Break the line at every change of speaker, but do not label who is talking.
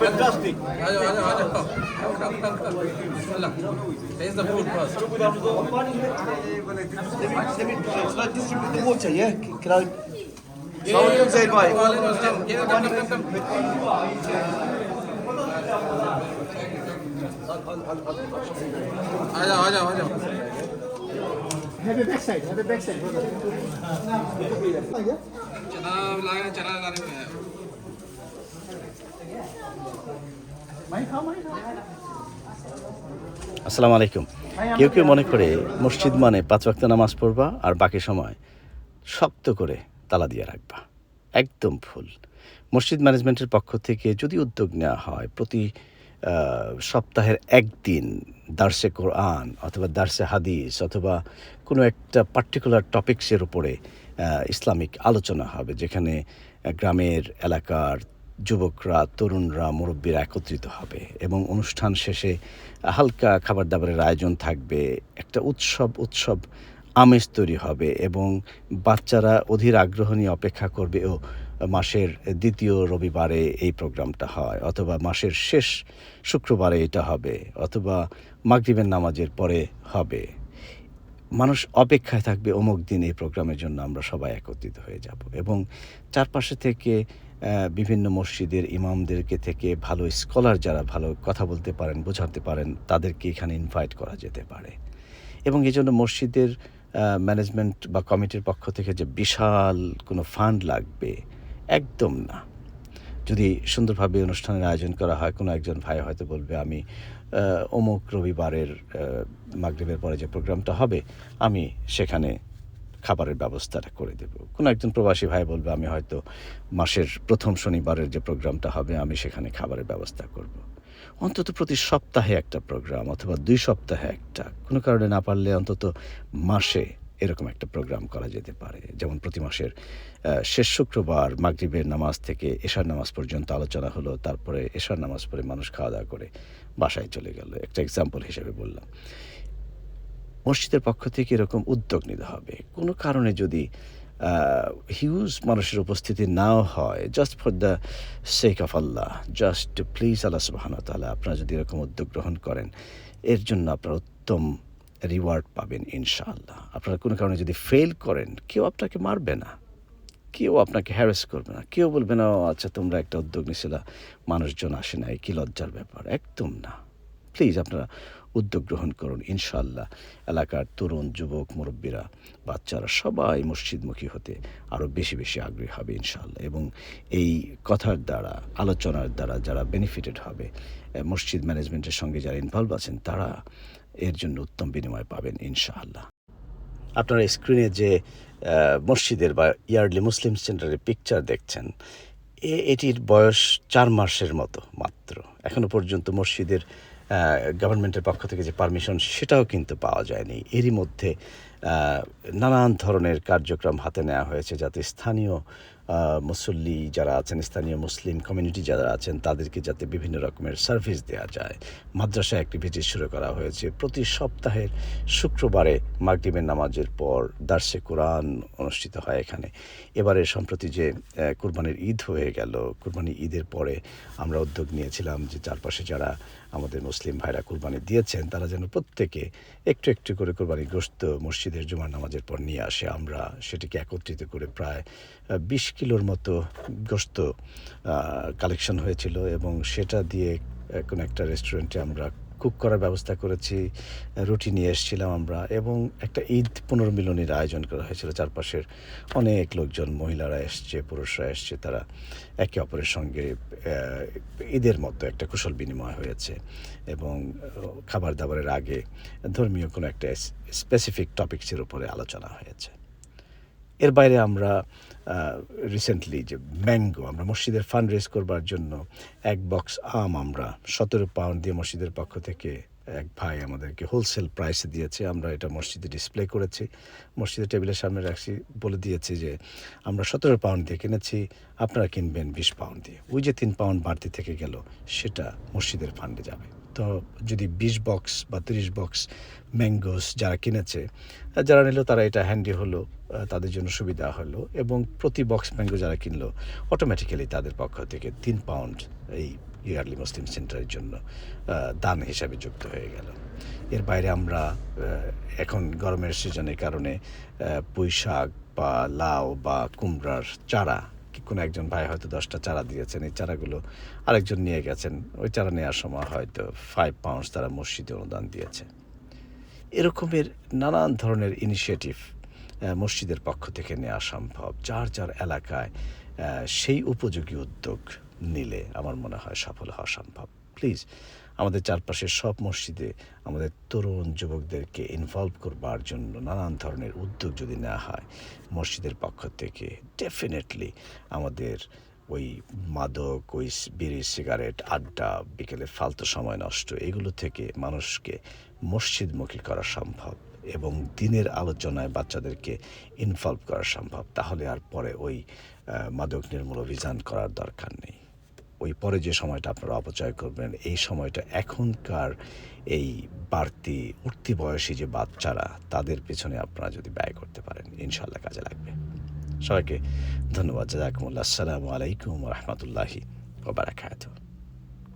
Fantastic. Taste the food first.
Shall I distribute the water, yeah? Can I? Someone comes in, right?
आ जाओ
Have a backside, brother.
चना लाने में है
আসসালামু আলাইকুম। কেউ কেউ মনে করে মসজিদ মানে 5 ওয়াক্ত নামাজ পড়বা আর বাকি সময় শক্ত করে তালা দিয়ে রাখবা। একদম ভুল। মসজিদ ম্যানেজমেন্টের পক্ষ থেকে যদি উদ্যোগ নেওয়া হয় প্রতি সপ্তাহের একদিন দার্সে কোরআন অথবা দার্সে হাদিস অথবা কোনো একটা পার্টিকুলার টপিকসের উপরে ইসলামিক আলোচনা হবে, যেখানে গ্রামের এলাকার যুবকরা, তরুণরা, মুরব্বীরা একত্রিত হবে এবং অনুষ্ঠান শেষে হালকা খাবার দাবারের আয়োজন থাকবে। একটা উৎসব আমেজ তৈরি হবে এবং বাচ্চারা অধীর আগ্রহ নিয়ে অপেক্ষা করবে ও মাসের দ্বিতীয় রবিবারে এই প্রোগ্রামটা হয়, অথবা মাসের শেষ শুক্রবারে এটা হবে, অথবা মাগরিবের নামাজের পরে হবে। মানুষ অপেক্ষায় থাকবে অমুক দিন এই প্রোগ্রামের জন্য আমরা সবাই একত্রিত হয়ে যাব। এবং চারপাশে থেকে বিভিন্ন মসজিদের ইমামদেরকে থেকে ভালো স্কলার যারা ভালো কথা বলতে পারেন, বোঝাতে পারেন, তাদেরকে এখানে ইনভাইট করা যেতে পারে। এবং এই জন্য মসজিদের ম্যানেজমেন্ট বা কমিটির পক্ষ থেকে যে বিশাল কোনো ফান্ড লাগবে, একদম না। যদি সুন্দরভাবে অনুষ্ঠানের আয়োজন করা হয়, কোনো একজন ভাই হয়তো বলবে আমি অমুক রবিবারের মাগরিবের পরে যে প্রোগ্রামটা হবে আমি সেখানে খাবারের ব্যবস্থাটা করে দেব। কোনো একজন প্রবাসী ভাই বলবে আমি হয়তো মাসের প্রথম শনিবারের যে প্রোগ্রামটা হবে আমি সেখানে খাবারের ব্যবস্থা করব। অন্তত প্রতি সপ্তাহে একটা প্রোগ্রাম অথবা 2 সপ্তাহে একটা, কোনো কারণে না পারলে অন্তত মাসে এরকম একটা প্রোগ্রাম করা যেতে পারে। যেমন প্রতি মাসের শেষ শুক্রবার মাগরিবের নামাজ থেকে এশার নামাজ পর্যন্ত আলোচনা হলো, তারপরে এশার নামাজ পড়ে মানুষ খাওয়া দাওয়া করে বাসায় চলে গেল। একটা এক্সাম্পল হিসেবে বললাম। মসজিদের পক্ষ থেকে এরকম উদ্যোগ নিতে হবে। কোনো কারণে যদি হিউজ মানুষের উপস্থিতি নাও হয়, just for the sake of Allah, just to please Allah সুবহানাহু ওয়া তাআলা, আপনারা যদি এরকম উদ্যোগ গ্রহণ করেন, এর জন্য আপনারা উত্তম রিওয়ার্ড পাবেন ইনশাআল্লাহ। আপনারা কোনো কারণে যদি ফেল করেন, কেউ আপনাকে মারবে না, কেউ আপনাকে হ্যারাস করবে না, কেউ বলবে না ও আচ্ছা তোমরা একটা উদ্যোগ নিয়েছিলা, মানুষজন আসে না, কী লজ্জার ব্যাপার। একদম না। প্লিজ আপনারা উদ্যোগ গ্রহণ করুন। ইনশাআল্লাহ এলাকার তরুণ, যুবক, মুরব্বীরা, বাচ্চারা সবাই মসজিদমুখী হতে আরও বেশি আগ্রহী হবে ইনশাআল্লাহ। এবং এই কথার দ্বারা, আলোচনার দ্বারা যারা বেনিফিটেড হবে, মসজিদ ম্যানেজমেন্টের সঙ্গে যারা ইনভলভ আছেন, তারা এর জন্য উত্তম বিনিময় পাবেন ইনশাআল্লাহ। আপনারা স্ক্রিনে যে মসজিদের বা ইয়ার্ডলি মুসলিম সেন্টারের পিকচার দেখছেন, এটির বয়স 4 মাসের মতো মাত্র। এখনও পর্যন্ত মসজিদের গভর্নমেন্টের পক্ষ থেকে যে পারমিশন সেটাও কিন্তু পাওয়া যায়নি। এরই মধ্যে নানান ধরনের কার্যক্রম হাতে নেওয়া হয়েছে যাতে স্থানীয় মুসল্লি যারা আছেন, স্থানীয় মুসলিম কমিউনিটি যারা আছেন, তাদেরকে যাতে বিভিন্ন রকমের সার্ভিস দেওয়া যায়। মাদ্রাসা অ্যাক্টিভিটিস শুরু করা হয়েছে। প্রতি সপ্তাহের শুক্রবারে মাগরিবের নামাজের পর দার্সে কোরআন অনুষ্ঠিত হয় এখানে। এবারে সম্প্রতি যে কুরবানির ঈদ হয়ে গেল, কুরবানি ঈদের পরে আমরা উদ্যোগ নিয়েছিলাম যে চারপাশে যারা আমাদের মুসলিম ভাইরা কুরবানি দিয়েছেন, তারা যেন প্রত্যেকে একটু করে কুরবানির গোশত মসজিদের জুমার নামাজের পর নিয়ে আসে। আমরা সেটিকে একত্রিত করে প্রায় 20 কিলোর মতো গোশত কালেকশন হয়েছিল এবং সেটা দিয়ে কোনো একটা রেস্টুরেন্টে আমরা কুক করার ব্যবস্থা করেছি। রুটি নিয়ে এসেছিলাম আমরা এবং একটা ঈদ পুনর্মিলনীর আয়োজন করা হয়েছিল। চারপাশের অনেক লোকজন, মহিলারা এসছে, পুরুষরা এসছে, তারা একে অপরের সঙ্গে ঈদের মতো একটা কুশল বিনিময় হয়েছে এবং খাবার দাবারের আগে ধর্মীয় কোনো একটা স্পেসিফিক টপিকসের উপরে আলোচনা হয়েছে। এর বাইরে আমরা রিসেন্টলি যে ম্যাঙ্গো, আমরা মসজিদের ফান্ড রেজ করবার জন্য 1 বক্স আম আমরা 17 পাউন্ড দিয়ে মসজিদের পক্ষ থেকে এক ভাই আমাদেরকে হোলসেল প্রাইসে দিয়েছে। আমরা এটা মসজিদে ডিসপ্লে করেছি, মসজিদের টেবিলের সামনে রাখছি, বলে দিয়েছি যে আমরা 17 পাউন্ড দিয়ে কিনেছি, আপনারা কিনবেন 20 পাউন্ড দিয়ে। ওই যে 3 পাউন্ড বাড়তি থেকে গেল সেটা মসজিদের ফান্ডে যাবে। তো যদি 20 বক্স বা 30 বক্স ম্যাঙ্গোস যারা কিনেছে, যারা নিল তারা এটা হ্যান্ডি হলো, তাদের জন্য সুবিধা হলো। এবং প্রতি বক্স ম্যাঙ্গো যারা কিনলো অটোমেটিক্যালি তাদের পক্ষ থেকে 3 পাউন্ড এই ইয়ারলি মুসলিম সেন্টারের জন্য দান হিসাবে যুক্ত হয়ে গেল। এর বাইরে আমরা এখন গরমের সিজনের কারণে পুঁই শাক বা লাউ বা কুমড়ার চারা, কোনো একজন ভাই হয়তো 10টা চারা দিয়েছেন, এই চারাগুলো আরেকজন নিয়ে গেছেন, ওই চারা নেওয়ার সময় হয়তো 5 পাউন্ডস তারা মসজিদে অনুদান দিয়েছে। এরকমের নানান ধরনের ইনিশিয়েটিভ মসজিদের পক্ষ থেকে নেওয়া সম্ভব। যার যার এলাকায় সেই উপযোগী উদ্যোগ নিলে আমার মনে হয় সফল হওয়া সম্ভব। প্লিজ আমাদের চারপাশের সব মসজিদে আমাদের তরুণ যুবকদেরকে ইনভলভ করবার জন্য নানান ধরনের উদ্যোগ যদি নেওয়া হয় মসজিদের পক্ষ থেকে, ডেফিনেটলি আমাদের ওই মাদক, ওই বিড়ি, সিগারেট, আড্ডা, বিকেলে ফালতু সময় নষ্ট, এগুলো থেকে মানুষকে মসজিদমুখী করা সম্ভব এবং দিনের আলোচনায় বাচ্চাদেরকে ইনভলভ করা সম্ভব। তাহলে আর পরে ওই মাদক নির্মূল অভিযান করার দরকার নেই। ওই পরে যে সময়টা আপনারা অপচয় করবেন, এই সময়টা এখনকার এই বাড়তি উঠতি বয়সী যে বাচ্চারা, তাদের পেছনে আপনারা যদি ব্যয় করতে পারেন, ইনশাআল্লাহ কাজে লাগবে। সবাইকে ধন্যবাদ। জাযাকুমুল্লাহ। আসসালামু আলাইকুম ওয়া রাহমাতুল্লাহি ওয়া বারাকাতুহু।